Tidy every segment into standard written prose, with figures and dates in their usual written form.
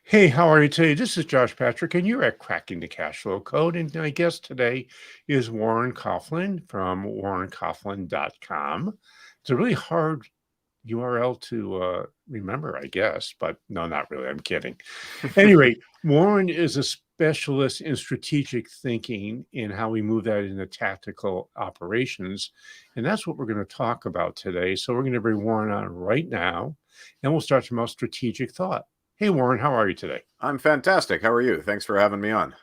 Hey, how are you today? This is Josh Patrick, and you're at Cracking the Cash Flow Code. And my guest today is Warren Coughlin from warrencoughlin.com. It's a really hard URL to remember, I guess, but no, not really. I'm kidding. Anyway, Warren is a specialist in strategic thinking in how we move that into tactical operations. And that's what we're going to talk about today. So we're going to bring Warren on right now, and we'll start from about strategic thought. Hey, Warren, how are you today? I'm fantastic. How are you? Thanks for having me on.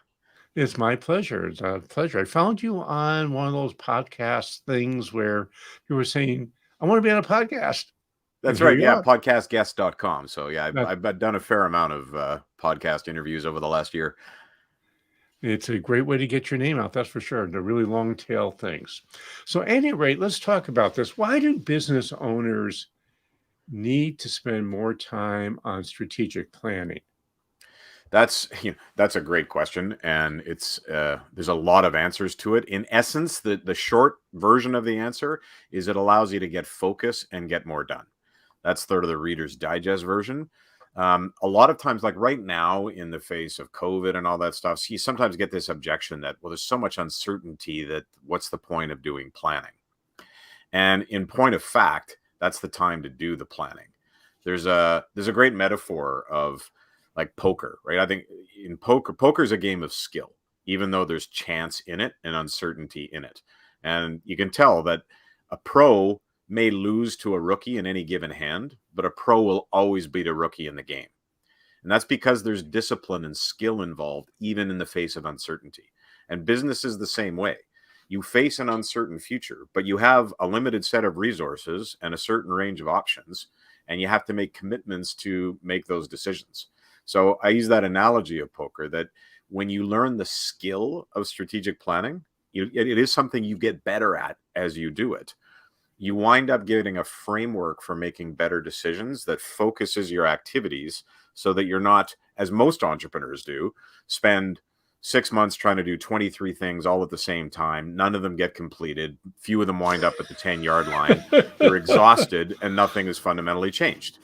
It's my pleasure. It's a pleasure. I found you on one of those podcast things where you were saying, I want to be on a podcast. And That's here right. you Yeah, are. podcastguest.com. So, yeah, That, I've done a fair amount of podcast interviews over the last year. it's a great way to get your name out, that's for sure. The really long tail things. So, at any rate, let's talk about this. Why do business owners need to spend more time on strategic planning? That's a great question, and it's there's a lot of answers to it. In essence, the short version of the answer is it allows you to get focus and get more done. That's sort of the Reader's Digest version. A lot of times, like right now, in the face of COVID and all that stuff, so you sometimes get this objection that, well, there's so much uncertainty that what's the point of doing planning? And in point of fact, that's the time to do the planning. There's a great metaphor of like poker, right? I think in poker is a game of skill, even though there's chance in it and uncertainty in it. And you can tell that a pro may lose to a rookie in any given hand, but a pro will always beat a rookie in the game. And that's because there's discipline and skill involved, even in the face of uncertainty. And business is the same way. You face an uncertain future, but you have a limited set of resources and a certain range of options, and you have to make commitments to make those decisions. So I use that analogy of poker that when you learn the skill of strategic planning, it is something you get better at as you do it. You wind up getting a framework for making better decisions that focuses your activities so that you're not, as most entrepreneurs do, spend 6 months trying to do 23 things all at the same time. None of them get completed. Few of them wind up at the 10-yard line. You're exhausted and nothing is fundamentally changed,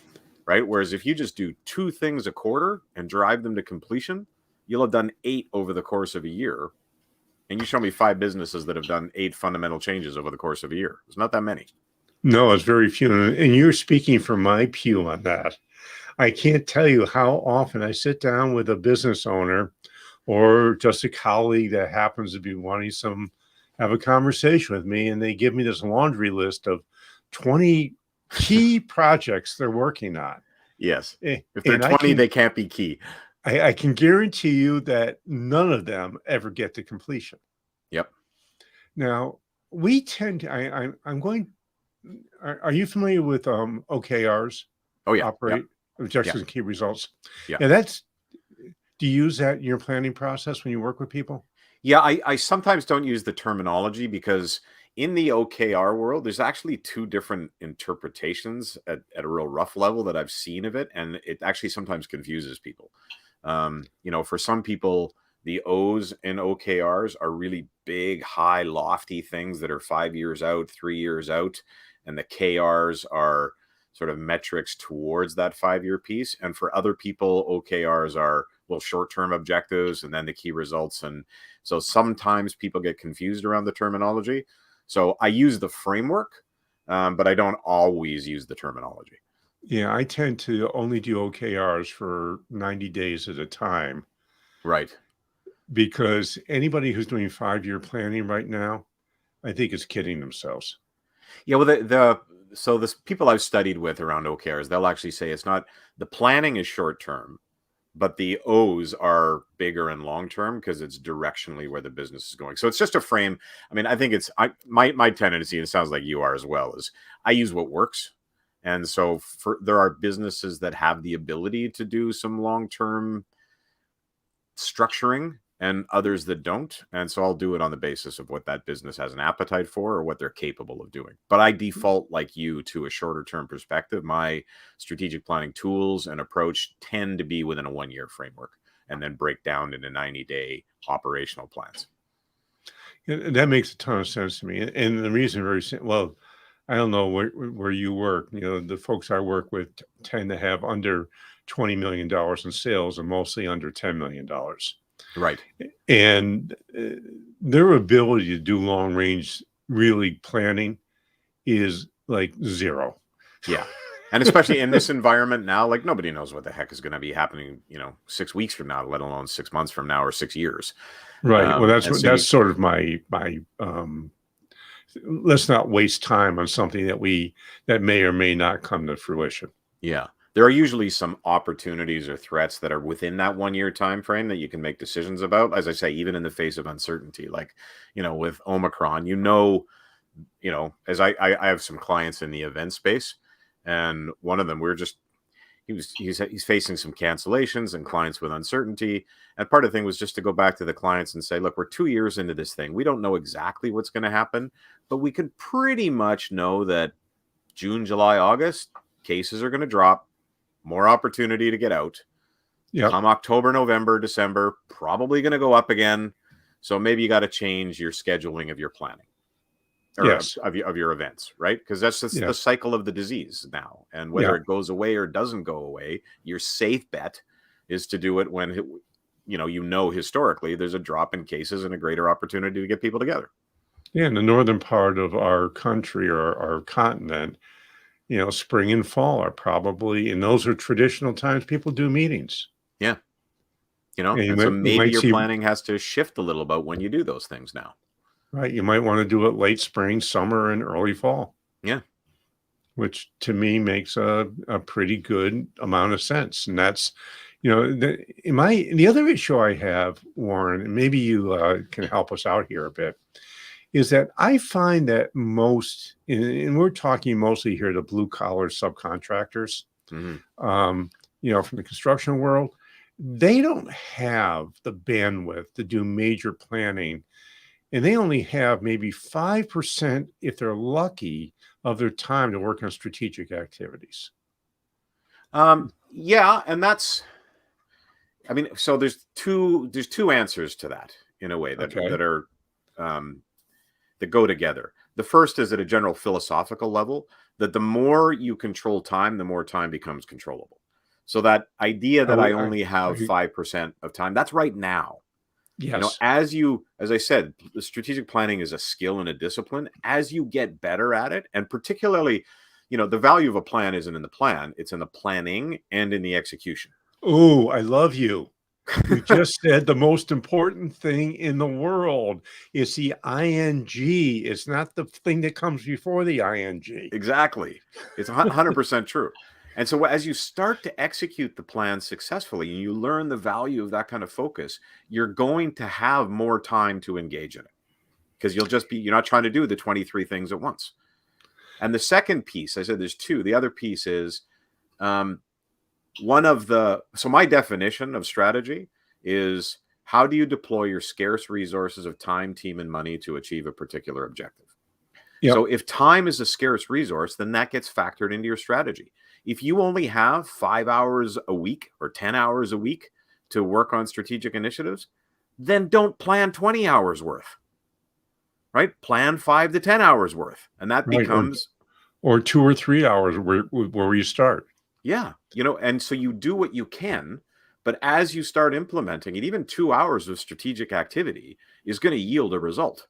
right? Whereas if you just do 2 things a quarter and drive them to completion, you'll have done 8 over the course of a year. And you show me 5 businesses that have done 8 fundamental changes over the course of a year. There's not that many. No, it's very few. And you're speaking from my pew on that. I can't tell you how often I sit down with a business owner or just a colleague that happens to be wanting have a conversation with me, and they give me this laundry list of 20 key projects they're working on. Yes. If they're 20, they can't be key. I can guarantee you that none of them ever get to completion. Yep. Now, we tend to, I'm going, are you familiar with OKRs? Oh, yeah. Operate, yeah. objectives and key results. Yeah. Do you use that in your planning process when you work with people? Yeah, I sometimes don't use the terminology because in the OKR world, there's actually 2 different interpretations at a real rough level that I've seen of it. And it actually sometimes confuses people. For some people, the O's in OKRs are really big, high, lofty things that are 5 years out, 3 years out. And the KRs are sort of metrics towards that 5-year piece. And for other people, OKRs are short-term objectives and then the key results. And so sometimes people get confused around the terminology. So I use the framework, but I don't always use the terminology. Yeah, I tend to only do OKRs for 90 days at a time. Right. Because anybody who's doing 5-year planning right now, I think is kidding themselves. Yeah, well, so the people I've studied with around OKRs, they'll actually say it's not, the planning is short-term, but the O's are bigger and long-term because it's directionally where the business is going. So it's just a frame. I mean, I think my tendency, and it sounds like you are as well, is I use what works. And so there are businesses that have the ability to do some long-term structuring and others that don't. And so I'll do it on the basis of what that business has an appetite for or what they're capable of doing. But I default, like you, to a shorter term perspective. My strategic planning tools and approach tend to be within a 1-year framework and then break down into 90-day operational plans. That makes a ton of sense to me. And the reason very simple. Well, I don't know where you work. You know, the folks I work with tend to have under $20 million in sales and mostly under $10 million. Right. And their ability to do long range really planning is like zero. Yeah. And especially in this environment now, like nobody knows what the heck is going to be happening, 6 weeks from now, let alone 6 months from now or 6 years. Right. Well, And so that's sort of my let's not waste time on something that may or may not come to fruition. yeah, there are usually some opportunities or threats that are within that 1 year time frame that you can make decisions about. As I say, even in the face of uncertainty, like with Omicron, as I have some clients in the event space, and one of them he's facing some cancellations and clients with uncertainty. And part of the thing was just to go back to the clients and say, look, we're 2 years into this thing. We don't know exactly what's going to happen, but we can pretty much know that June, July, August, cases are going to drop, more opportunity to get out. Yeah. Come October, November, December, probably going to go up again. So maybe you got to change your scheduling of your planning. Or yes. of your events, right? Because that's just the cycle of the disease now. And whether it goes away or doesn't go away, your safe bet is to do it when, historically there's a drop in cases and a greater opportunity to get people together. Yeah, in the northern part of our country or our continent, spring and fall are probably, and those are traditional times people do meetings. Yeah. And so maybe your planning has to shift a little about when you do those things now. Right. You might want to do it late spring, summer, and early fall. Yeah. Which to me makes a pretty good amount of sense. And that's, the other issue I have, Warren, and maybe you can help us out here a bit, is that I find that most, and we're talking mostly here to blue collar subcontractors, from the construction world, they don't have the bandwidth to do major planning. And they only have maybe 5%, if they're lucky, of their time to work on strategic activities. Yeah, and so there's two answers to that in a way that are that go together. The first is at a general philosophical level, that the more you control time, the more time becomes controllable. So that idea that I only have 5% of time, that's right now. Yes. As I said, the strategic planning is a skill and a discipline. As you get better at it, and particularly, the value of a plan isn't in the plan, it's in the planning and in the execution. Oh, I love you. You just said the most important thing in the world is the ing. It's not the thing that comes before the ing. Exactly. It's 100% true. And so as you start to execute the plan successfully and you learn the value of that kind of focus, you're going to have more time to engage in it because you're not trying to do the 23 things at once. And the second piece, I said there's two. The other piece is so my definition of strategy is how do you deploy your scarce resources of time, team, and money to achieve a particular objective? Yep. So if time is a scarce resource, then that gets factored into your strategy. If you only have 5 hours a week or 10 hours a week to work on strategic initiatives, then don't plan 20 hours worth, right? Plan 5 to 10 hours worth. And that becomes... Or 2 or 3 hours where you start. Yeah. And so you do what you can, but as you start implementing it, even 2 hours of strategic activity is going to yield a result.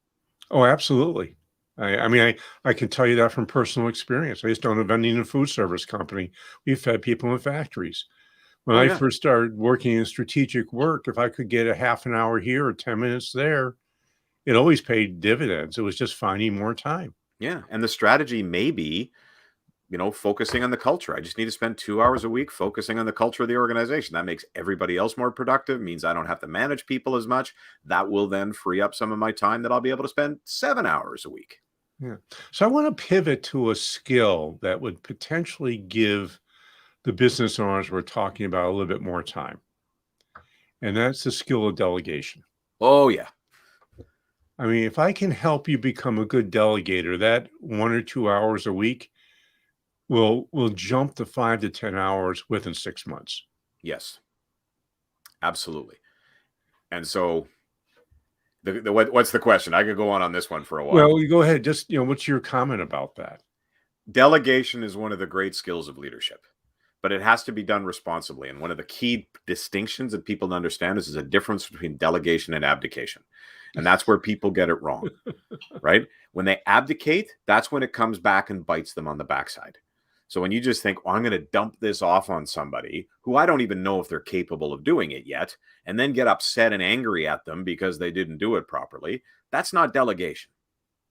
Oh, absolutely. I can tell you that from personal experience. I used to own a vending and food service company. We fed people in factories. When I first started working in strategic work, if I could get a half an hour here or 10 minutes there, it always paid dividends. It was just finding more time. Yeah. And the strategy may be, focusing on the culture. I just need to spend 2 hours a week focusing on the culture of the organization. That makes everybody else more productive, means I don't have to manage people as much. That will then free up some of my time that I'll be able to spend 7 hours a week. Yeah. So I want to pivot to a skill that would potentially give the business owners we're talking about a little bit more time. And that's the skill of delegation. Oh, yeah. If I can help you become a good delegator, that 1 or 2 hours a week will jump to 5 to 10 hours within 6 months. Yes, absolutely. And so what's the question? I could go on this one for a while. Well, you go ahead. Just, what's your comment about that? Delegation is one of the great skills of leadership, but it has to be done responsibly. And one of the key distinctions that people understand is there's a difference between delegation and abdication. And that's where people get it wrong, right? When they abdicate, that's when it comes back and bites them on the backside. So when you just think, oh, I'm going to dump this off on somebody who I don't even know if they're capable of doing it yet, and then get upset and angry at them because they didn't do it properly, that's not delegation.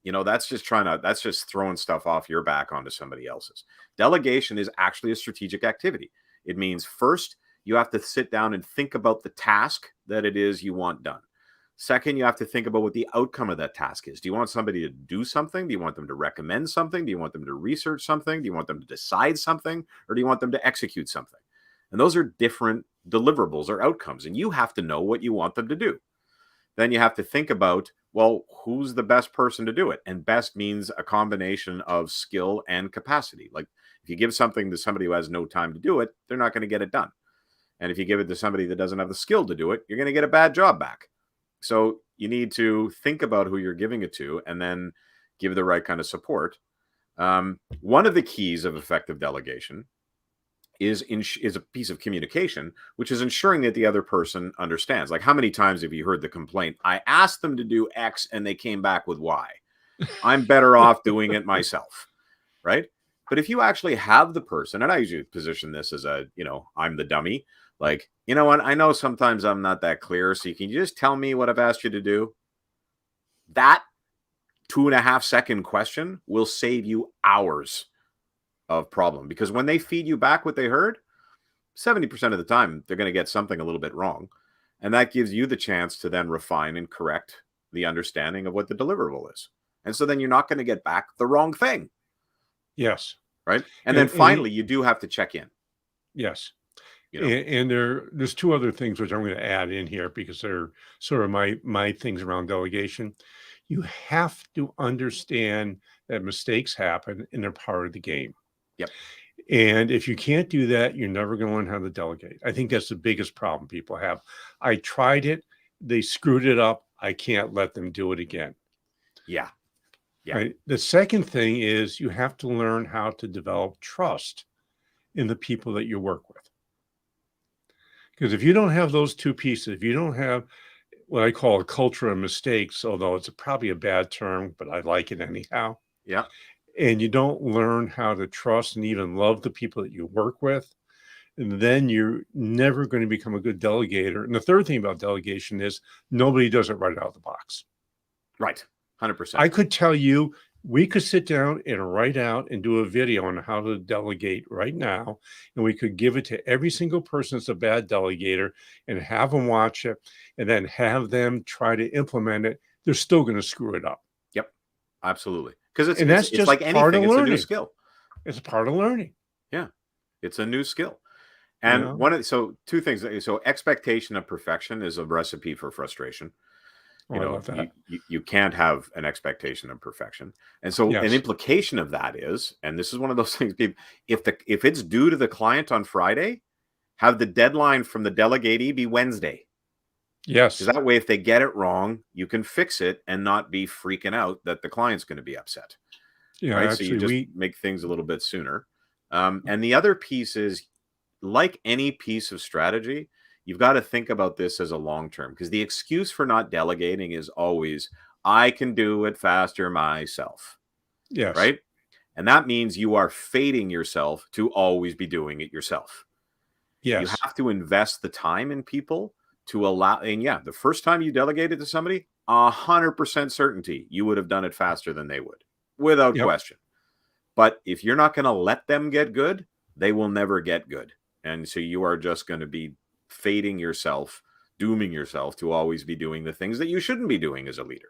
That's just throwing stuff off your back onto somebody else's. Delegation is actually a strategic activity. It means first, you have to sit down and think about the task that it is you want done. Second, you have to think about what the outcome of that task is. Do you want somebody to do something? Do you want them to recommend something? Do you want them to research something? Do you want them to decide something? Or do you want them to execute something? And those are different deliverables or outcomes. And you have to know what you want them to do. Then you have to think about, well, who's the best person to do it? And best means a combination of skill and capacity. Like if you give something to somebody who has no time to do it, they're not going to get it done. And if you give it to somebody that doesn't have the skill to do it, you're going to get a bad job back. So you need to think about who you're giving it to and then give the right kind of support. One of the keys of effective delegation is a piece of communication, which is ensuring that the other person understands. Like, how many times have you heard the complaint, I asked them to do X and they came back with Y? I'm better off doing it myself, right? But if you actually have the person, and I usually position this as I'm the dummy, like, you know what? I know sometimes I'm not that clear, so can you just tell me what I've asked you to do? That 2.5-second question will save you hours of problem, because when they feed you back what they heard, 70% of the time, they're going to get something a little bit wrong. And that gives you the chance to then refine and correct the understanding of what the deliverable is. And so then you're not going to get back the wrong thing. Yes. Right. And then finally, you do have to check in. Yes. And there's two other things which I'm going to add in here because they're sort of my things around delegation. You have to understand that mistakes happen and they're part of the game. Yep. And if you can't do that, you're never going to learn how to delegate. I think that's the biggest problem people have. I tried it. They screwed it up. I can't let them do it again. Yeah. Yeah. Right? The second thing is you have to learn how to develop trust in the people that you work with. Because if you don't have those two pieces, if you don't have what I call a culture of mistakes, although it's probably a bad term, but I like it anyhow. Yeah. And you don't learn how to trust and even love the people that you work with, and then you're never going to become a good delegator. And the third thing about delegation is nobody does it right out of the box. Right. 100%. I could tell you, we could sit down and write out and do a video on how to delegate right now. And we could give it to every single person that's a bad delegator and have them watch it and then have them try to implement it. They're still going to screw it up. Yep. Absolutely. Because it's just like anything, it's a new skill. It's a part of learning. Yeah. It's a new skill. And so two things. So expectation of perfection is a recipe for frustration. I love that. You can't have an expectation of perfection. And so an implication of that is, and this is one of those things, people, if it's due to the client on Friday, have the deadline from the delegatee be Wednesday. Yes. Because that way, if they get it wrong, you can fix it and not be freaking out that the client's going to be upset. Yeah. Right? Actually, so you just make things a little bit sooner. And the other piece is, like any piece of strategy, you've got to think about this as a long term, because the excuse for not delegating is always, I can do it faster myself. Yes. Right. And that means you are fating yourself to always be doing it yourself. Yes. You have to invest the time in people to allow. And the first time you delegated to somebody, 100% certainty you would have done it faster than they would, without question. But if you're not going to let them get good, they will never get good. And so you are just going to be fating yourself, dooming yourself to always be doing the things that you shouldn't be doing as a leader.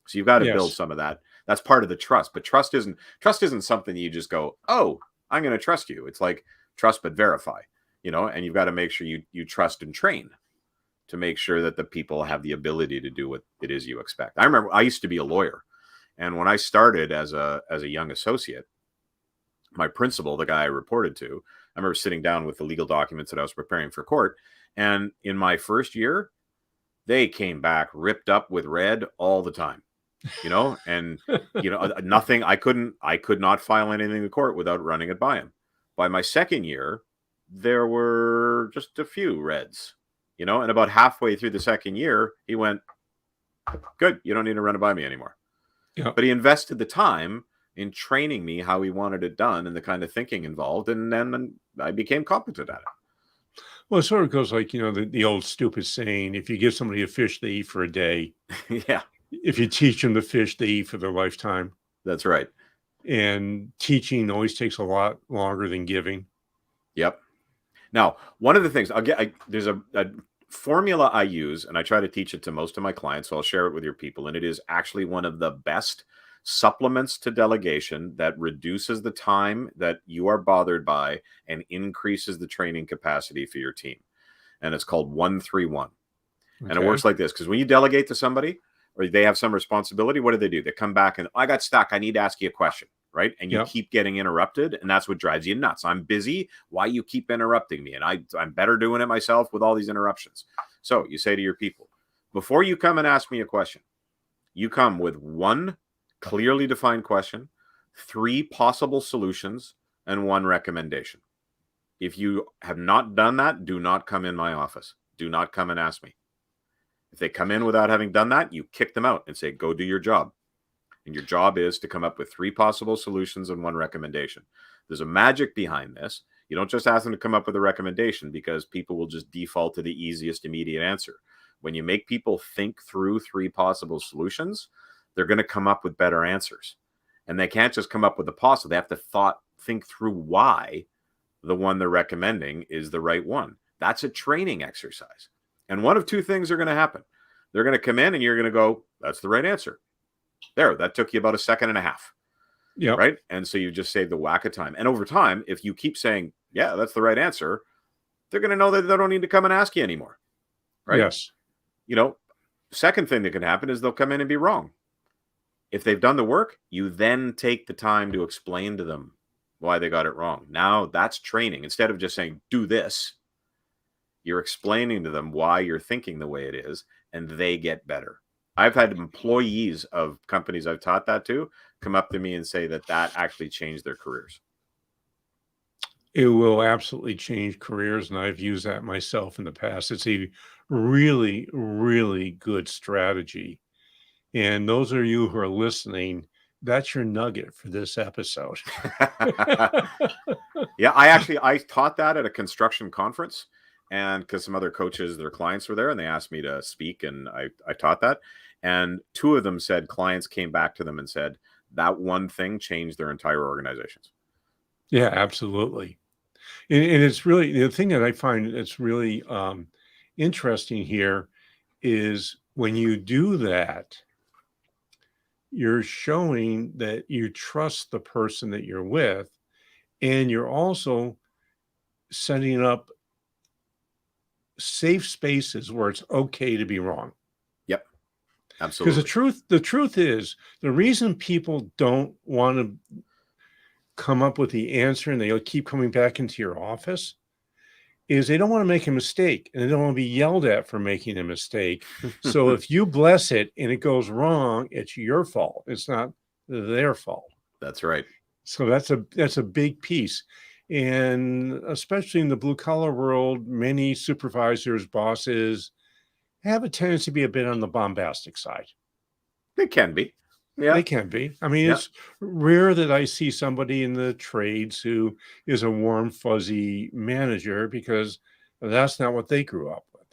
So you've got to build some of that. That's part of the trust. But trust isn't something you just go, oh, I'm going to trust you. It's like trust but verify, and you've got to make sure you trust and train to make sure that the people have the ability to do what it is you expect. I remember I used to be a lawyer, and when I started as a young associate, my principal, the guy I reported to, I remember sitting down with the legal documents that I was preparing for court. And in my first year, they came back ripped up with red all the time. and nothing. I could not file anything to court without running it by him. By my second year, there were just a few reds, and about halfway through the second year, he went, good, you don't need to run it by me anymore. Yeah. But he invested the time in training me how he wanted it done and the kind of thinking involved, and then I became competent at it. Well, it sort of goes like, the old stupid saying, if you give somebody a fish, they eat for a day. Yeah. If you teach them to fish, they eat for their lifetime. That's right. And teaching always takes a lot longer than giving. Yep. Now, one of the things there's a formula I use, and I try to teach it to most of my clients, so I'll share it with your people. And it is actually one of the best supplements to delegation that reduces the time that you are bothered by and increases the training capacity for your team. And it's called 131. Okay. And it works like this, because when you delegate to somebody or they have some responsibility, what do? They come back and I got stuck. I need to ask you a question. Right. And you keep getting interrupted. And that's what drives you nuts. I'm busy. Why you keep interrupting me? And I'm better doing it myself with all these interruptions. So you say to your people, before you come and ask me a question, you come with one clearly defined question, 3 possible solutions, and 1 recommendation. If you have not done that, do not come in my office. Do not come and ask me. If they come in without having done that, you kick them out and say, go do your job. And your job is to come up with 3 possible solutions and 1 recommendation. There's a magic behind this. You don't just ask them to come up with a recommendation because people will just default to the easiest immediate answer. When you make people think through 3 possible solutions, they're going to come up with better answers. And they can't just come up with a possible. They have to think through why the one they're recommending is the right one. That's a training exercise. And one of 2 things are going to happen. They're going to come in and you're going to go, that's the right answer. There, that took you about 1.5 seconds. Yeah. Right. And so you just saved the whack of time. And over time, if you keep saying, yeah, that's the right answer, they're going to know that they don't need to come and ask you anymore. Right. Yes. Second thing that can happen is they'll come in and be wrong. If they've done the work, you then take the time to explain to them why they got it wrong. Now that's training. Instead of just saying, do this, you're explaining to them why you're thinking the way it is, and they get better. I've had employees of companies I've taught that to come up to me and say that actually changed their careers. It will absolutely change careers, and I've used that myself in the past. It's a really, really good strategy. And those of you who are listening, that's your nugget for this episode. Yeah, I taught that at a construction conference, and because some other coaches, their clients were there, and they asked me to speak, and I taught that. And 2 of them said clients came back to them and said that one thing changed their entire organizations. Yeah, absolutely. And it's really the thing that I find that's really interesting here is when you do that, you're showing that you trust the person that you're with, and you're also setting up safe spaces where it's okay to be wrong. Yep. Absolutely. Because the truth is, the reason people don't want to come up with the answer and they'll keep coming back into your office is they don't want to make a mistake, and they don't want to be yelled at for making a mistake. So if you bless it and it goes wrong, it's your fault. It's not their fault. That's right. So that's a big piece. And especially in the blue collar world, many supervisors, bosses have a tendency to be a bit on the bombastic side. They can be. Yeah. They can be. I mean, it's rare that I see somebody in the trades who is a warm, fuzzy manager, because that's not what they grew up with.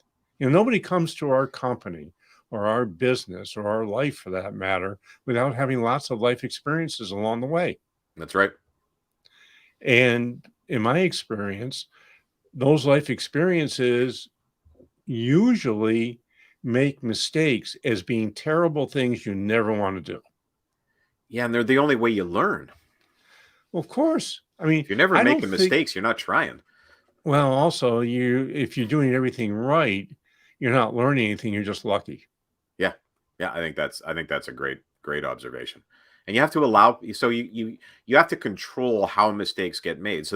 Nobody comes to our company or our business or our life, for that matter, without having lots of life experiences along the way. That's right. And in my experience, those life experiences usually make mistakes as being terrible things you never want to do. Yeah, and they're the only way you learn. Well, of course. I mean, if you're never making mistakes, you're not trying. Well, also, if you're doing everything right, you're not learning anything. You're just lucky. Yeah. I think that's a great observation. And you have to allow. So you have to control how mistakes get made. So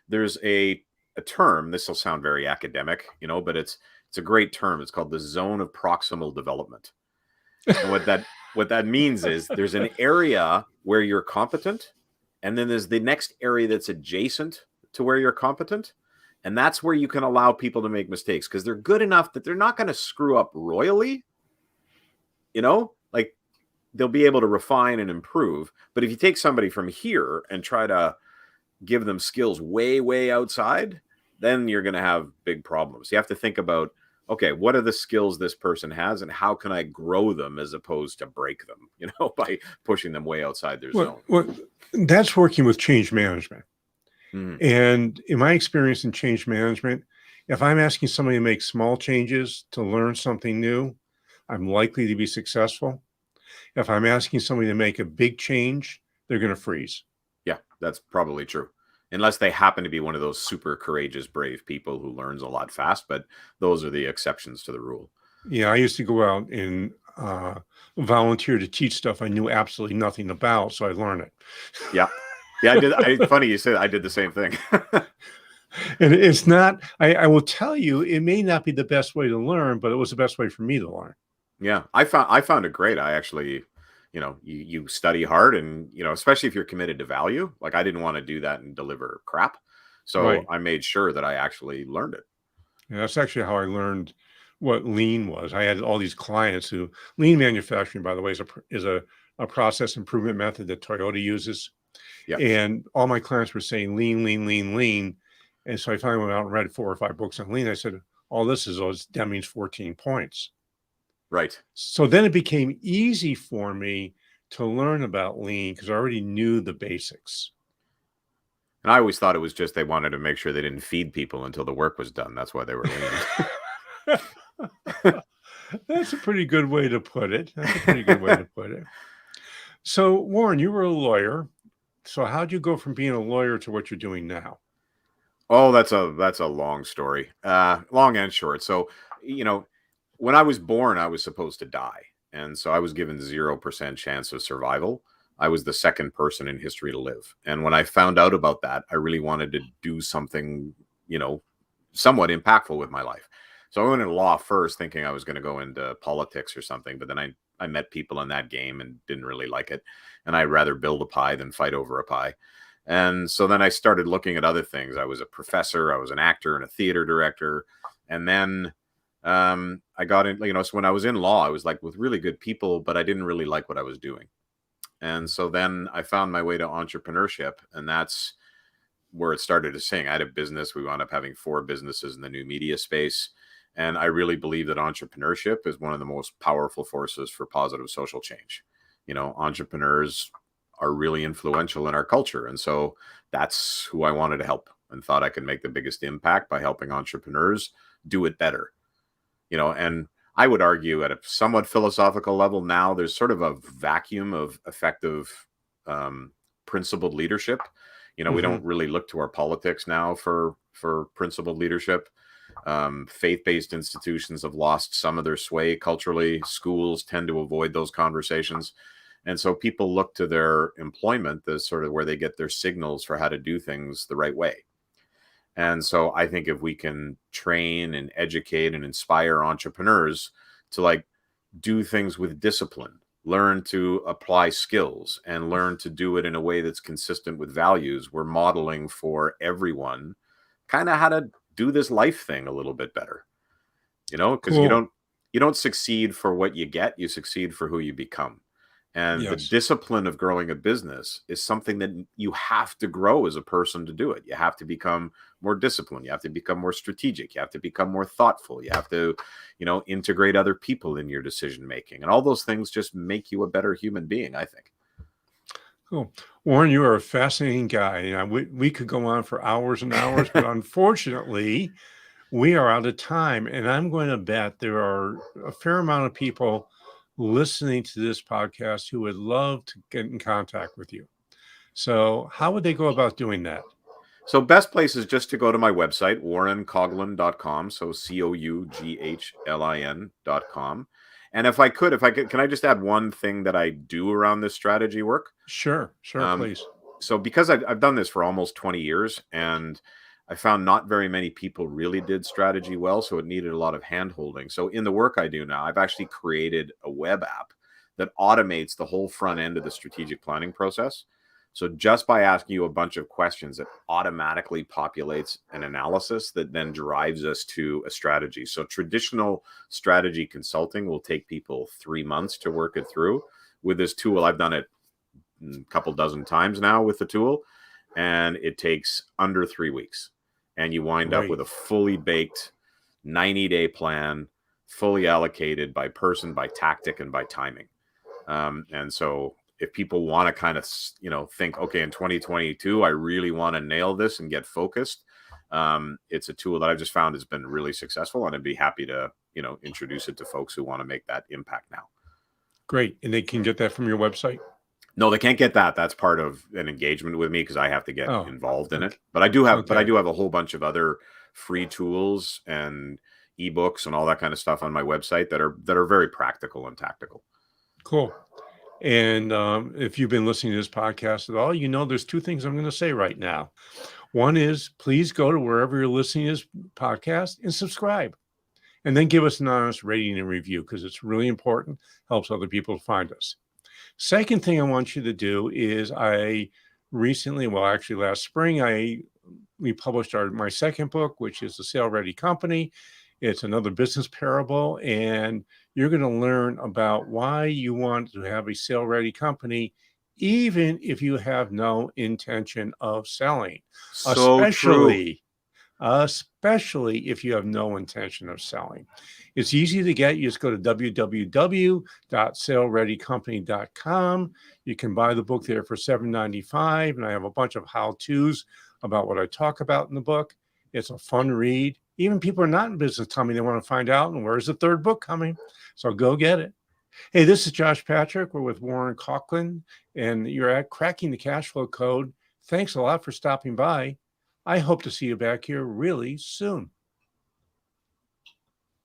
there's a term. This will sound very academic, but it's a great term. It's called the zone of proximal development. And what that means is there's an area where you're competent, and then there's the next area that's adjacent to where you're competent. And that's where you can allow people to make mistakes because they're good enough that they're not going to screw up royally, like they'll be able to refine and improve. But if you take somebody from here and try to give them skills way, way outside, then you're going to have big problems. You have to think about, okay, what are the skills this person has and how can I grow them as opposed to break them, by pushing them way outside their zone. Well, that's working with change management. Mhm. And in my experience in change management, if I'm asking somebody to make small changes to learn something new, I'm likely to be successful. If I'm asking somebody to make a big change, they're going to freeze. Yeah, that's probably true. Unless they happen to be one of those super courageous, brave people who learns a lot fast, but those are the exceptions to the rule. Yeah, I used to go out and volunteer to teach stuff I knew absolutely nothing about, so I learned it. Yeah. Yeah, I did. Funny you said I did the same thing. And it's not, I will tell you, it may not be the best way to learn, but it was the best way for me to learn. Yeah, I found it great. I actually, you study hard and, especially if you're committed to value, like I didn't want to do that and deliver crap. So Right. I made sure that I actually learned it. Yeah, that's actually how I learned what lean was. I had all these clients who lean manufacturing, by the way, is a process improvement method that Toyota uses. Yeah. And all my clients were saying lean, lean, lean, lean. And so I finally went out and read 4 or 5 books on lean. I said, all this is Deming's 14 points. Right. So then it became easy for me to learn about lean because I already knew the basics. And I always thought it was just they wanted to make sure they didn't feed people until the work was done. That's why they were lean. That's a pretty good way to put it. So, Warren, you were a lawyer. So how'd you go from being a lawyer to what you're doing now? Oh, that's a long story. Long and short. So, when I was born, I was supposed to die. And so I was given 0% chance of survival. I was the second person in history to live. And when I found out about that, I really wanted to do something, somewhat impactful with my life. So I went into law first thinking I was going to go into politics or something, but then I met people in that game and didn't really like it. And I'd rather build a pie than fight over a pie. And so then I started looking at other things. I was a professor, I was an actor and a theater director. And then I got in, so when I was in law, I was like with really good people, but I didn't really like what I was doing. And so then I found my way to entrepreneurship, and that's where it started to sing. I had a business. We wound up having 4 businesses in the new media space. And I really believe that entrepreneurship is one of the most powerful forces for positive social change. Entrepreneurs are really influential in our culture. And so that's who I wanted to help and thought I could make the biggest impact by helping entrepreneurs do it better. And I would argue at a somewhat philosophical level now, there's sort of a vacuum of effective principled leadership. We don't really look to our politics now for principled leadership. Faith-based institutions have lost some of their sway culturally. Schools tend to avoid those conversations. And so people look to their employment as sort of where they get their signals for how to do things the right way. And so I think if we can train and educate and inspire entrepreneurs to do things with discipline, learn to apply skills and learn to do it in a way that's consistent with values, we're modeling for everyone kind of how to do this life thing a little bit better, because Cool. you don't succeed for what you get, you succeed for who you become. And the Yes. discipline of growing a business is something that you have to grow as a person to do it. You have to become more disciplined. You have to become more strategic. You have to become more thoughtful. You have to, integrate other people in your decision making. And all those things just make you a better human being, I think. Cool. Warren, you are a fascinating guy. We could go on for hours and hours, but unfortunately, we are out of time. And I'm going to bet there are a fair amount of people listening to this podcast who would love to get in contact with you. So how would they go about doing that? So best place is just to go to my website, warrencoughlin.com. So COUGHLIN.com. And if I could, can I just add one thing that I do around this strategy work? Sure, please. So because I've done this for almost 20 years and I found not very many people really did strategy well. So it needed a lot of hand holding. So in the work I do now, I've actually created a web app that automates the whole front end of the strategic planning process. So just by asking you a bunch of questions, it automatically populates an analysis that then drives us to a strategy. So traditional strategy consulting will take people 3 months to work it through. With this tool, I've done it a couple dozen times now with the tool, and it takes under 3 weeks. And you wind up with a fully baked 90-day plan, fully allocated by person, by tactic, and by timing. And so if people want to kind of, think, okay, in 2022, I really want to nail this and get focused, it's a tool that I've just found has been really successful, and I'd be happy to, introduce it to folks who want to make that impact now. Great. And they can get that from your website? No, they can't get that. That's part of an engagement with me because I have to get involved in it. But I do have a whole bunch of other free tools and ebooks and all that kind of stuff on my website that are very practical and tactical. Cool. And if you've been listening to this podcast at all, there's two things I'm going to say right now. One is, please go to wherever you're listening to this podcast and subscribe. And then give us an honest rating and review, because it's really important, helps other people find us. Second thing I want you to do is last spring, we published my second book, which is The Sale Ready Company. It's another business parable, and you're going to learn about why you want to have a sale ready company, even if you have no intention of selling. Especially if you have no intention of selling. It's easy to get. You just go to www.salereadycompany.com. You can buy the book there for $7.95, and I have a bunch of how-tos about what I talk about in the book. It's a fun read. Even people who are not in business tell me they want to find out, and where's the third book coming? So go get it. Hey, this is Josh Patrick. We're with Warren Coughlin, and you're at Cracking the Cashflow Code. Thanks a lot for stopping by. I hope to see you back here really soon.